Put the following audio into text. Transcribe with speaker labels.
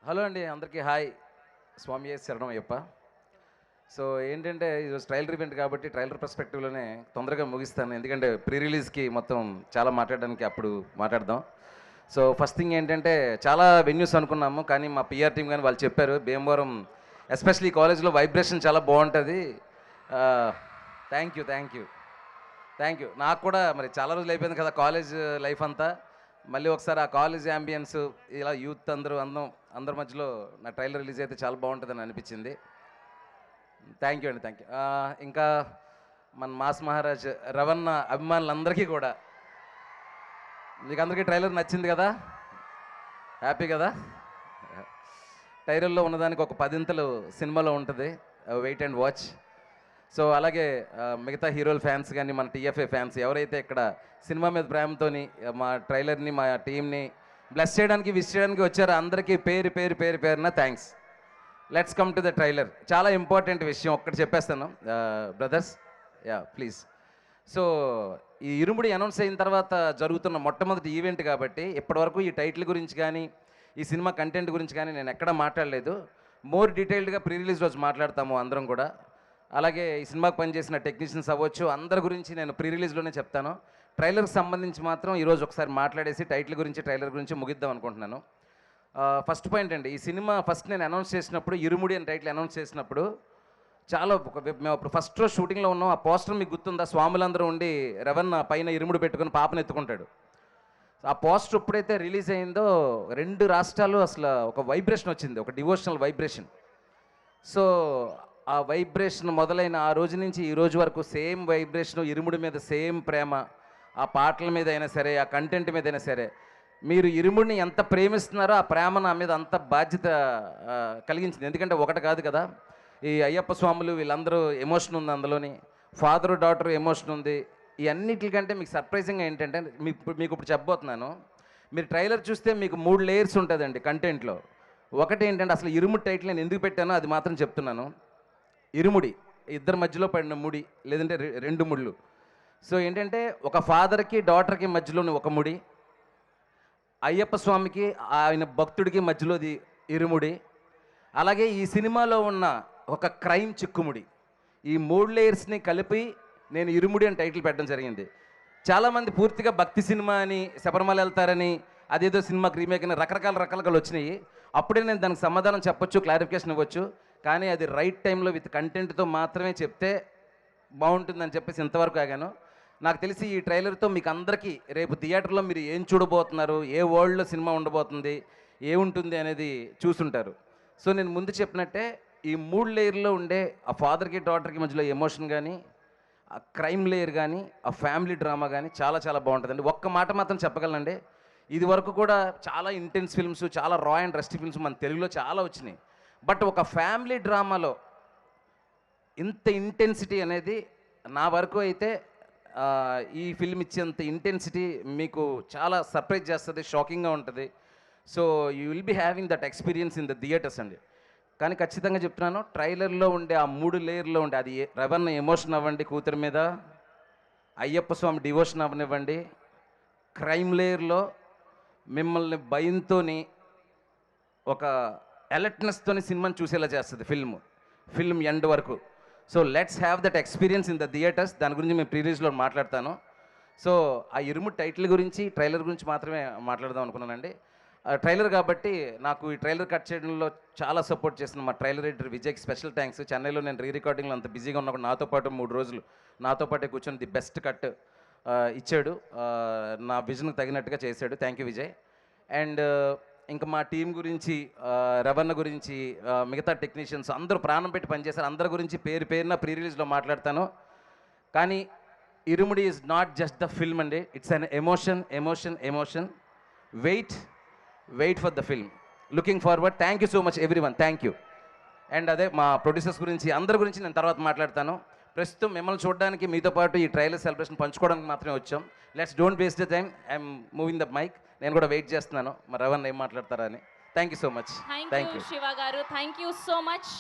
Speaker 1: Hello అండి, అందరికీ hi. స్వామి శరణం అయ్యప్ప. సో ఏంటంటే ఈరోజు ట్రైలర్ ఈవెంట్ కాబట్టి ట్రైలర్ పర్స్పెక్టివ్లోనే తొందరగా ముగిస్తాను, ఎందుకంటే ప్రీ రిలీజ్కి మొత్తం చాలా మాట్లాడడానికి అప్పుడు మాట్లాడదాం. సో ఫస్ట్ థింగ్ ఏంటంటే చాలా వెన్యూస్ అనుకున్నాము, కానీ మా పిఆర్ టీం కానీ వాళ్ళు చెప్పారు భీమవరం ఎస్పెషల్లీ కాలేజ్లో వైబ్రేషన్ చాలా బాగుంటుంది. Thank you thank you thank you. నాకు కూడా మరి చాలా రోజులు అయిపోయింది కదా కాలేజ్ లైఫ్ అంతా, మళ్ళీ ఒకసారి ఆ కాలేజ్ యాంబియన్స్ ఇలా యూత్ అందరి మధ్యలో నా ట్రైలర్ రిలీజ్ అయితే చాలా బాగుంటుందని అనిపించింది. థ్యాంక్ యూ అండి, థ్యాంక్ యూ. ఇంకా మన మాస్ మహారాజ్ రవణ అభిమానులందరికీ కూడా, మీకు అందరికీ ట్రైలర్ నచ్చింది కదా, హ్యాపీ కదా. ట్రైలర్లో ఉన్నదానికి ఒక పదింతలు సినిమాలో ఉంటుంది, వెయిట్ అండ్ వాచ్. సో అలాగే మిగతా హీరోల ఫ్యాన్స్ కానీ మన టీఎఫ్ఏ ఫ్యాన్స్ ఎవరైతే ఇక్కడ సినిమా మీద ప్రేమతోని మా ట్రైలర్ని మా టీంని బ్లెస్ చేయడానికి విష్ చేయడానికి వచ్చారో అందరికీ పేరు పేరు పేరు పేరున thanks. Let's come to the trailer. చాలా ఇంపార్టెంట్ విషయం ఒక్కటి చెప్పేస్తాను బ్రదర్స్, యా ప్లీజ్. సో ఈ ఇరుముడి అనౌన్స్ అయిన తర్వాత జరుగుతున్న మొట్టమొదటి ఈవెంట్ కాబట్టి ఇప్పటివరకు ఈ టైటిల్ గురించి కానీ ఈ సినిమా కంటెంట్ గురించి కానీ నేను ఎక్కడా మాట్లాడలేదు. మోర్ డీటెయిల్డ్గా ప్రీ రిలీజ్ రోజు మాట్లాడతాము అందరం కూడా. అలాగే ఈ సినిమాకి పనిచేసిన టెక్నీషియన్స్ అవ్వచ్చు, అందరి గురించి నేను ప్రీ రిలీజ్లోనే చెప్తాను. ట్రైలర్కి సంబంధించి మాత్రం ఈరోజు ఒకసారి మాట్లాడేసి టైటిల్ గురించి ట్రైలర్ గురించి ముగిద్దాం అనుకుంటున్నాను. ఫస్ట్ పాయింట్ అండి, ఈ సినిమా ఫస్ట్ నేను అనౌన్స్ చేసినప్పుడు ఇరుముడి అని టైటిల్ అనౌన్స్ చేసినప్పుడు చాలా మేము అప్పుడు ఫస్ట్ రోజు షూటింగ్లో ఉన్నాం. ఆ పోస్టర్ మీకు గుర్తుందా, స్వాములందరూ ఉండి రవణ పైన ఇరుముడి పెట్టుకుని పాపను ఎత్తుకుంటాడు. ఆ పోస్టర్ ఎప్పుడైతే రిలీజ్ అయిందో 2 రాష్ట్రాలు అసలు ఒక వైబ్రేషన్ వచ్చింది, ఒక డివోషనల్ వైబ్రేషన్. సో ఆ వైబ్రేషన్ మొదలైన ఆ రోజు నుంచి ఈ రోజు వరకు సేమ్ వైబ్రేషన్, ఇరుముడి మీద సేమ్ ప్రేమ, ఆ పాటల మీద అయినా సరే ఆ కంటెంట్ మీద అయినా సరే. మీరు ఇరుముడిని ఎంత ప్రేమిస్తున్నారో ఆ ప్రేమ నా మీద అంత బాధ్యత కలిగించింది. ఎందుకంటే ఒకటి కాదు కదా, ఈ అయ్యప్ప స్వాములు వీళ్ళందరూ ఎమోషన్ ఉంది అందులోని, ఫాదరు డాటర్ ఎమోషన్ ఉంది. ఈ అన్నిటికంటే మీకు సర్ప్రైజింగ్గా ఏంటంటే మీకు ఇప్పుడు చెప్పబోతున్నాను. మీరు ట్రైలర్ చూస్తే మీకు 3 లేయర్స్ ఉంటుందండి కంటెంట్లో. ఒకటి ఏంటంటే అసలు ఇరుముడి టైటిల్ నేను ఎందుకు పెట్టానో అది మాత్రం చెప్తున్నాను. ఇరుముడి, ఇద్దరి మధ్యలో పడిన ముడి, లేదంటే 2 ముళ్ళు. సో ఏంటంటే ఒక ఫాదర్కి డాటర్కి మధ్యలోని ఒక ముడి, అయ్యప్ప స్వామికి ఆయన భక్తుడికి మధ్యలోది ఇరుముడి, అలాగే ఈ సినిమాలో ఉన్న ఒక క్రైమ్ చిక్కుముడి. ఈ 3 లేయర్స్ని కలిపి నేను ఇరుముడి అని టైటిల్ పెట్టడం జరిగింది. చాలామంది పూర్తిగా భక్తి సినిమా అని, శబరిమల వెళ్తారని, అదేదో సినిమాకి రీమేక్ అని రకరకాలుగా వచ్చినాయి. అప్పుడే నేను దానికి సమాధానం చెప్పొచ్చు, క్లారిఫికేషన్ ఇవ్వచ్చు. కానీ అది రైట్ టైంలో విత్ కంటెంట్తో మాత్రమే చెప్తే బాగుంటుందని చెప్పేసి ఇంతవరకు ఆగాను. నాకు తెలిసి ఈ ట్రైలర్తో మీకు అందరికీ రేపు థియేటర్లో మీరు ఏం చూడబోతున్నారు, ఏ వరల్డ్లో సినిమా ఉండబోతుంది, ఏముంటుంది అనేది చూసుంటారు. సో నేను ముందు చెప్పినట్టే ఈ 3 లేయర్లో ఉండే ఆ ఫాదర్కి డాటర్కి మధ్యలో ఎమోషన్ కానీ, ఆ క్రైమ్ లేయర్ కానీ, ఆ ఫ్యామిలీ డ్రామా కానీ చాలా చాలా బాగుంటుందండి. ఒక్క మాట మాత్రం చెప్పగలనండి, ఇది వరకు కూడా చాలా ఇంటెన్స్ ఫిల్మ్స్, చాలా రా అండ్ రస్టీ ఫిల్మ్స్ మన తెలుగులో చాలా వచ్చినాయి. బట్ ఒక ఫ్యామిలీ డ్రామాలో ఇంత ఇంటెన్సిటీ అనేది నా వరకు అయితే ఈ ఫిల్మ్ ఇచ్చేంత ఇంటెన్సిటీ మీకు చాలా సర్ప్రైజ్ చేస్తుంది, షాకింగ్గా ఉంటుంది. So you will be having that experience in the theatres అండి. కానీ ఖచ్చితంగా చెప్తున్నాను, ట్రైలర్లో ఉండే ఆ 3 లేయర్లో ఉండే అది రవణ ఎమోషన్ అవ్వండి కూతురు మీద, అయ్యప్ప స్వామి డివోషన్ అవ్వనివ్వండి, క్రైమ్ లేయర్లో మిమ్మల్ని భయంతోని ఒక అలర్ట్నెస్తోని సినిమాని చూసేలా చేస్తుంది ఫిల్మ్ ఎండ్ వరకు. So let's have that experience in the theatres. దాని గురించి మేము ప్రీ రిలీజ్లో మాట్లాడతాను. సో ఆ ఇరుముడి టైటిల్ గురించి ట్రైలర్ గురించి మాత్రమే మాట్లాడదాం అనుకున్నానండి. ట్రైలర్ కాబట్టి నాకు ఈ ట్రైలర్ కట్ చేయడంలో చాలా సపోర్ట్ చేసిన మా ట్రైలర్ ఎడిటర్ విజయ్కి స్పెషల్ థ్యాంక్స్. చెన్నైలో నేను రికార్డింగ్లో అంత బిజీగా ఉన్నప్పుడు నాతో పాటు 3 రోజులు నాతో పాటే కూర్చొని ది బెస్ట్ కట్ ఇచ్చాడు, నా విజన్కి తగినట్టుగా చేశాడు. Thank you Vijay. అండ్ ఇంకా మా టీం గురించి, రవణ గురించి, మిగతా టెక్నీషియన్స్ అందరూ ప్రాణం పెట్టి పనిచేశారు. అందరి గురించి పేరు పేరున ప్రీ రిలీజ్లో మాట్లాడతాను. కానీ Irumudi is not just the film అండి, it's an emotion emotion emotion. Wait for the film. Looking forward. Thank you so much everyone, thank you. And అదే మా ప్రొడ్యూసర్స్ గురించి అందరి గురించి నేను తర్వాత మాట్లాడతాను. ప్రస్తుతం మిమ్మల్ని చూడడానికి మీతో పాటు ఈ ట్రైలర్ సెలబ్రేషన్ పంచుకోవడానికి మాత్రమే వచ్చాం. Let's don't waste the time, I'm moving the mic. నేను కూడా వెయిట్ చేస్తున్నాను మరి రవణ ఏం మాట్లాడతారా అని. Thank you so much.
Speaker 2: Thank you Shiva గారు, థ్యాంక్ యూ సో మచ్.